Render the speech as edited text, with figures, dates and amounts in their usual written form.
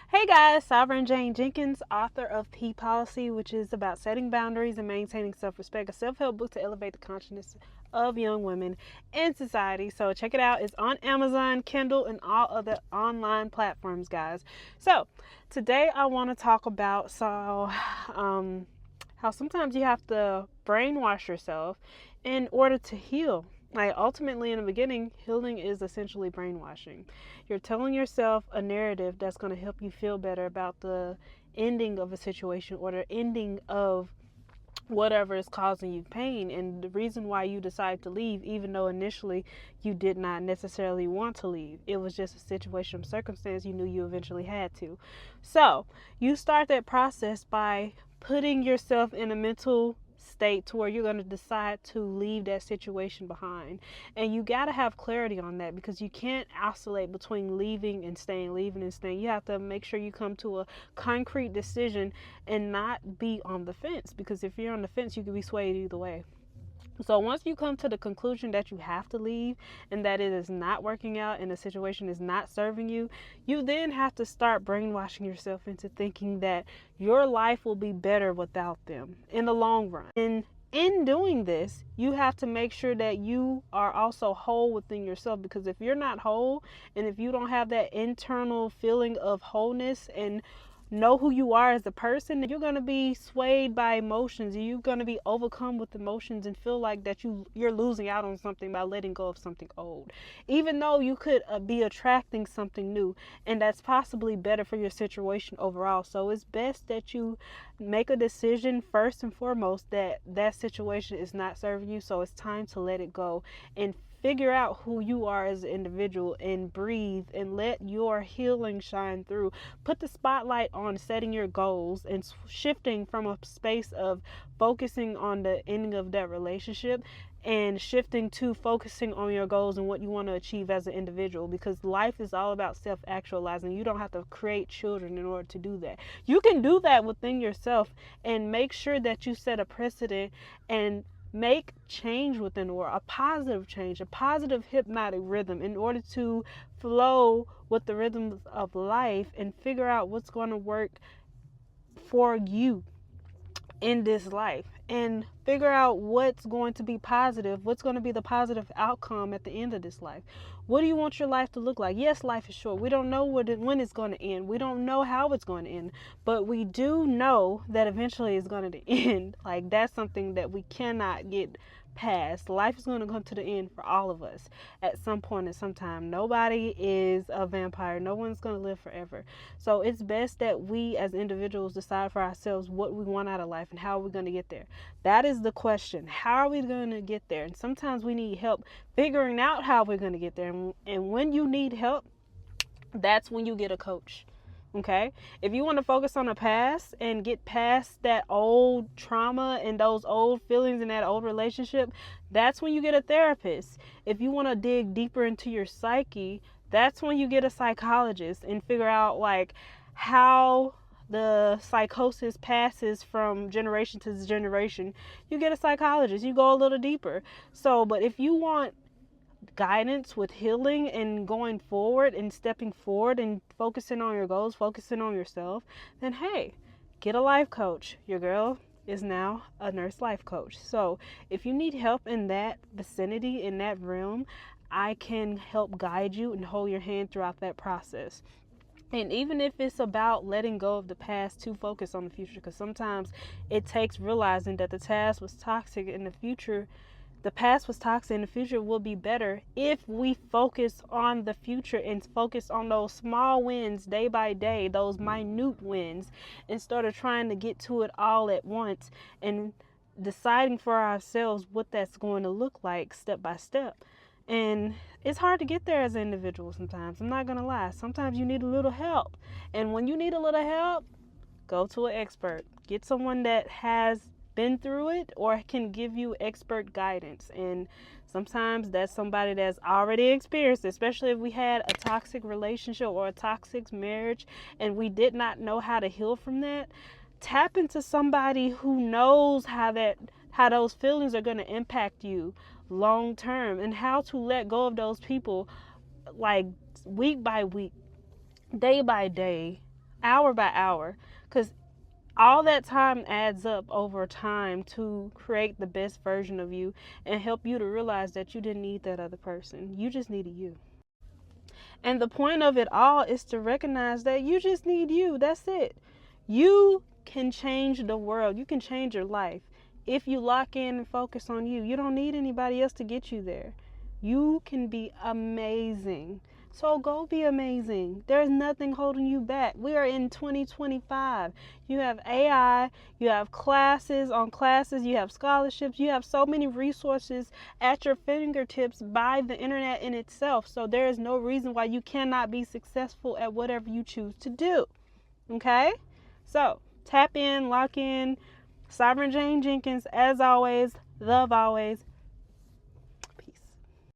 Hey guys, Sovereign Jane Jenkins, author of P Policy, which is about setting boundaries and maintaining self-respect, a self-help book to elevate the consciousness of young women in society. So check it out. It's on Amazon, Kindle, and all other online platforms, guys. So today I want to talk about how sometimes you have to brainwash yourself in order to heal. Like ultimately in the beginning, healing is essentially brainwashing. You're telling yourself a narrative that's going to help you feel better about the ending of a situation or the ending of whatever is causing you pain, and the reason why you decide to leave, even though initially you did not necessarily want to leave. It was just a situation or circumstance you knew you eventually had to. So you start that process by putting yourself in a mental state to where you're going to decide to leave that situation behind. And you got to have clarity on that, because you can't oscillate between leaving and staying. You have to make sure you come to a concrete decision and not be on the fence, because if you're on the fence, you can be swayed either way. So once you come to the conclusion that you have to leave and that it is not working out and the situation is not serving you, you then have to start brainwashing yourself into thinking that your life will be better without them in the long run. And in doing this, you have to make sure that you are also whole within yourself, because if you're not whole and if you don't have that internal feeling of wholeness and know who you are as a person, you're going to be swayed by emotions. You're going to be overcome with emotions and feel like that you're losing out on something by letting go of something old, even though you could be attracting something new, and that's possibly better for your situation overall. So it's best that you make a decision first and foremost that that situation is not serving you, so it's time to let it go and figure out who you are as an individual and breathe and let your healing shine through. Put the spotlight on setting your goals and shifting from a space of focusing on the ending of that relationship and shifting to focusing on your goals and what you want to achieve as an individual, because life is all about self-actualizing. You don't have to create children in order to do that. You can do that within yourself and make sure that you set a precedent and make change within the world, a positive change, a positive hypnotic rhythm, in order to flow with the rhythms of life and figure out what's going to work for you in this life, and figure out what's going to be positive, what's going to be the positive outcome at the end of this life. What do you want your life to look like? Yes, life is short. We don't know when it's going to end. We don't know how it's going to end, but we do know that eventually it's going to end. Like, that's something that we cannot get past. Life is going to come to the end for all of us at some point at some time. Nobody is a vampire. No one's going to live forever. So it's best that we as individuals decide for ourselves what we want out of life and how we're going to get there. That is the question. How are we going to get there? And sometimes we need help figuring out how we're going to get there. And when you need help, that's when you get a coach. Okay? If you want to focus on the past and get past that old trauma and those old feelings in that old relationship, that's when you get a therapist. If you want to dig deeper into your psyche, that's when you get a psychologist and figure out like how the psychosis passes from generation to generation. You get a psychologist. You go a little deeper. So, but if you want guidance with healing and going forward and stepping forward and focusing on your goals, focusing on yourself, then hey, get a life coach. Your girl is now a nurse life coach. So if you need help in that vicinity, in that realm, I can help guide you and hold your hand throughout that process. And even if it's about letting go of the past to focus on the future, because sometimes it takes realizing that the past was toxic in the future. The past was toxic, and the future will be better if we focus on the future and focus on those small wins day by day, those minute wins, instead of trying to get to it all at once and deciding for ourselves what that's going to look like step by step. And it's hard to get there as an individual sometimes. I'm not going to lie. Sometimes you need a little help. And when you need a little help, go to an expert. Get someone that has been through it or can give you expert guidance. And sometimes that's somebody that's already experienced, especially if we had a toxic relationship or a toxic marriage and we did not know how to heal from that. Tap into somebody who knows how those feelings are going to impact you long term, and how to let go of those people like week by week, day by day, hour by hour, because all that time adds up over time to create the best version of you and help you to realize that you didn't need that other person. You just needed you. And the point of it all is to recognize that you just need you. That's it. You can change the world. You can change your life if you lock in and focus on you. You don't need anybody else to get you there. You can be amazing. So go be amazing. There's nothing holding you back. We are in 2025. You have AI, you have classes on classes, you have scholarships, you have so many resources at your fingertips by the internet in itself. So there is no reason why you cannot be successful at whatever you choose to do. Okay? So tap in, lock in. Sovereign Jane Jenkins, as always, love always.